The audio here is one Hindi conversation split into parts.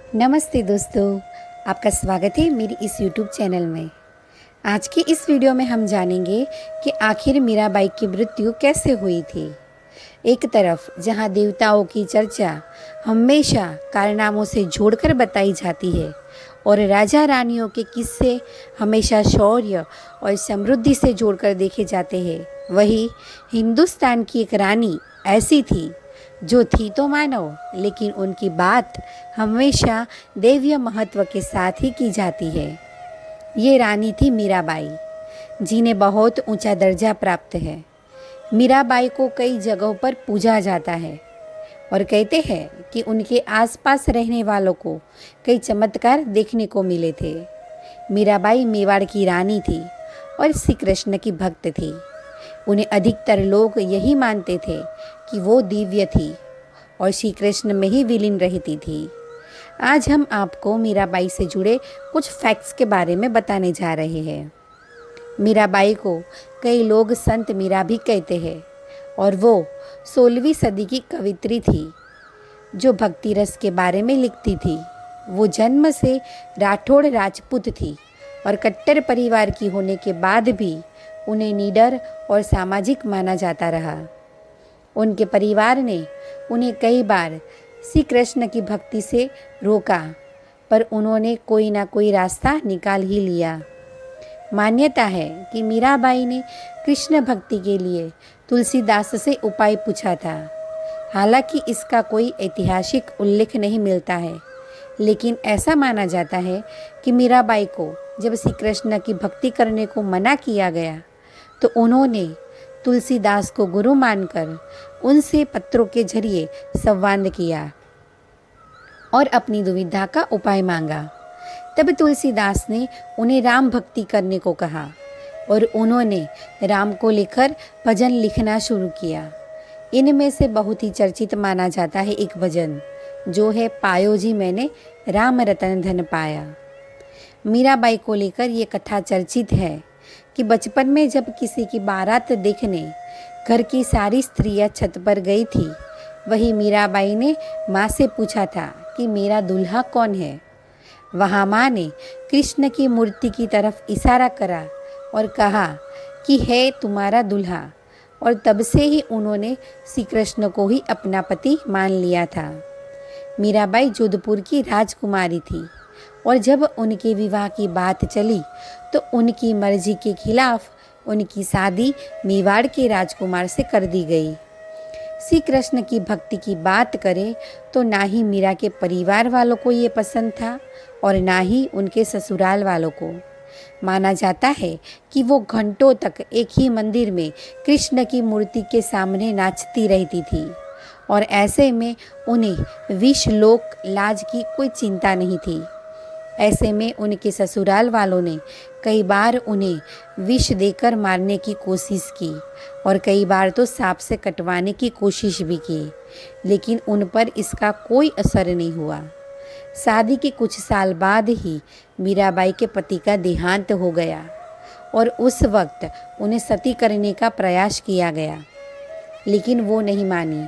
नमस्ते दोस्तों, आपका स्वागत है मेरी इस YouTube चैनल में। आज की इस वीडियो में हम जानेंगे कि आखिर मीराबाई की मृत्यु कैसे हुई थी। एक तरफ जहां देवताओं की चर्चा हमेशा कारनामों से जोड़कर बताई जाती है और राजा रानियों के किस्से हमेशा शौर्य और समृद्धि से जोड़कर देखे जाते हैं, वहीं हिंदुस्तान की एक रानी ऐसी थी जो थी तो मानव, लेकिन उनकी बात हमेशा दैवीय महत्व के साथ ही की जाती है। ये रानी थी मीराबाई, जिन्हें बहुत ऊंचा दर्जा प्राप्त है। मीराबाई को कई जगहों पर पूजा जाता है और कहते हैं कि उनके आसपास रहने वालों को कई चमत्कार देखने को मिले थे। मीराबाई मेवाड़ की रानी थी और श्री कृष्ण की भक्त थी। उन्हें अधिकतर लोग यही मानते थे कि वो दिव्य थी और श्री कृष्ण में ही विलीन रहती थी। आज हम आपको मीराबाई से जुड़े कुछ फैक्ट्स के बारे में बताने जा रहे हैं। मीराबाई को कई लोग संत मीरा भी कहते हैं और वो 16वीं सदी की कवित्री थी जो भक्ति रस के बारे में लिखती थी। वो जन्म से राठौड़ राजपूत थी और कट्टर परिवार की होने के बाद भी उन्हें निडर और सामाजिक माना जाता रहा। उनके परिवार ने उन्हें कई बार श्री कृष्ण की भक्ति से रोका, पर उन्होंने कोई ना कोई रास्ता निकाल ही लिया। मान्यता है कि मीराबाई ने कृष्ण भक्ति के लिए तुलसीदास से उपाय पूछा था। हालांकि इसका कोई ऐतिहासिक उल्लेख नहीं मिलता है, लेकिन ऐसा माना जाता है कि मीराबाई को जब श्री कृष्ण की भक्ति करने को मना किया गया तो उन्होंने तुलसीदास को गुरु मानकर उनसे पत्रों के जरिए संवाद किया और अपनी दुविधा का उपाय मांगा। तब तुलसीदास ने उन्हें राम भक्ति करने को कहा और उन्होंने राम को लेकर भजन लिखना शुरू किया। इनमें से बहुत ही चर्चित माना जाता है एक भजन, जो है पायो जी मैंने राम रतन धन पाया। मीराबाई को लेकर ये कथा चर्चित है कि बचपन में जब किसी की बारात देखने घर की सारी स्त्रियां छत पर गई थी, वही मीराबाई ने माँ से पूछा था कि मेरा दूल्हा कौन है। वहाँ माँ ने कृष्ण की मूर्ति की तरफ इशारा करा और कहा कि है तुम्हारा दूल्हा, और तब से ही उन्होंने श्री कृष्ण को ही अपना पति मान लिया था। मीराबाई जोधपुर की राजकुमारी थी और जब उनके विवाह की बात चली तो उनकी मर्जी के खिलाफ उनकी शादी मेवाड़ के राजकुमार से कर दी गई। श्री कृष्ण की भक्ति की बात करें तो ना ही मीरा के परिवार वालों को ये पसंद था और ना ही उनके ससुराल वालों को। माना जाता है कि वो घंटों तक एक ही मंदिर में कृष्ण की मूर्ति के सामने नाचती रहती थी और ऐसे में उन्हें विष लोक लाज की कोई चिंता नहीं थी। ऐसे में उनके ससुराल वालों ने कई बार उन्हें विष देकर मारने की कोशिश की और कई बार तो सांप से कटवाने की कोशिश भी की, लेकिन उन पर इसका कोई असर नहीं हुआ। शादी के कुछ साल बाद ही मीराबाई के पति का देहांत हो गया और उस वक्त उन्हें सती करने का प्रयास किया गया, लेकिन वो नहीं मानी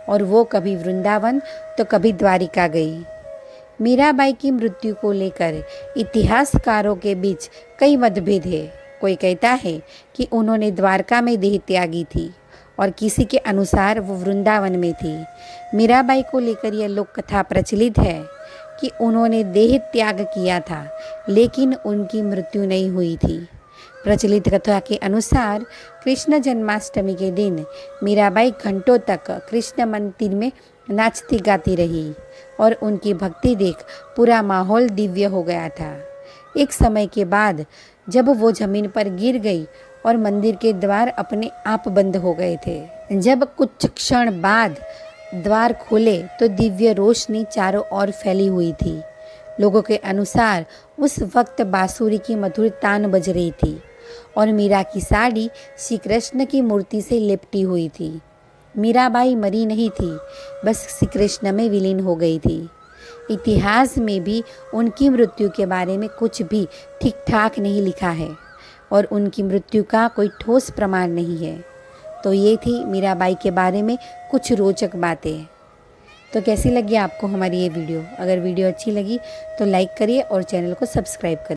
और वो कभी वृंदावन तो कभी द्वारिका गई। मीराबाई की मृत्यु को लेकर इतिहासकारों के बीच कई मतभेद है। कोई कहता है कि उन्होंने द्वारका में देह त्यागी थी और किसी के अनुसार वो वृंदावन में थी। मीराबाई को लेकर यह लोक कथा प्रचलित है कि उन्होंने देह त्याग किया था, लेकिन उनकी मृत्यु नहीं हुई थी। प्रचलित कथा के अनुसार कृष्ण जन्माष्टमी के दिन मीराबाई घंटों तक कृष्ण मंदिर में नाचती गाती रही और उनकी भक्ति देख पूरा माहौल दिव्य हो गया था। एक समय के बाद जब वो जमीन पर गिर गई और मंदिर के द्वार अपने आप बंद हो गए थे। जब कुछ क्षण बाद द्वार खोले तो दिव्य रोशनी चारों ओर फैली हुई थी। लोगों के अनुसार उस वक्त बांसुरी की मधुर तान बज रही थी और मीरा की साड़ी श्री कृष्ण की मूर्ति से लिपटी हुई थी। मीराबाई मरी नहीं थी, बस श्री कृष्ण में विलीन हो गई थी। इतिहास में भी उनकी मृत्यु के बारे में कुछ भी ठीक ठाक नहीं लिखा है और उनकी मृत्यु का कोई ठोस प्रमाण नहीं है। तो ये थी मीराबाई के बारे में कुछ रोचक बातें। तो कैसी लगी आपको हमारी ये वीडियो? अगर वीडियो अच्छी लगी तो लाइक करिए और चैनल को सब्सक्राइब करिए।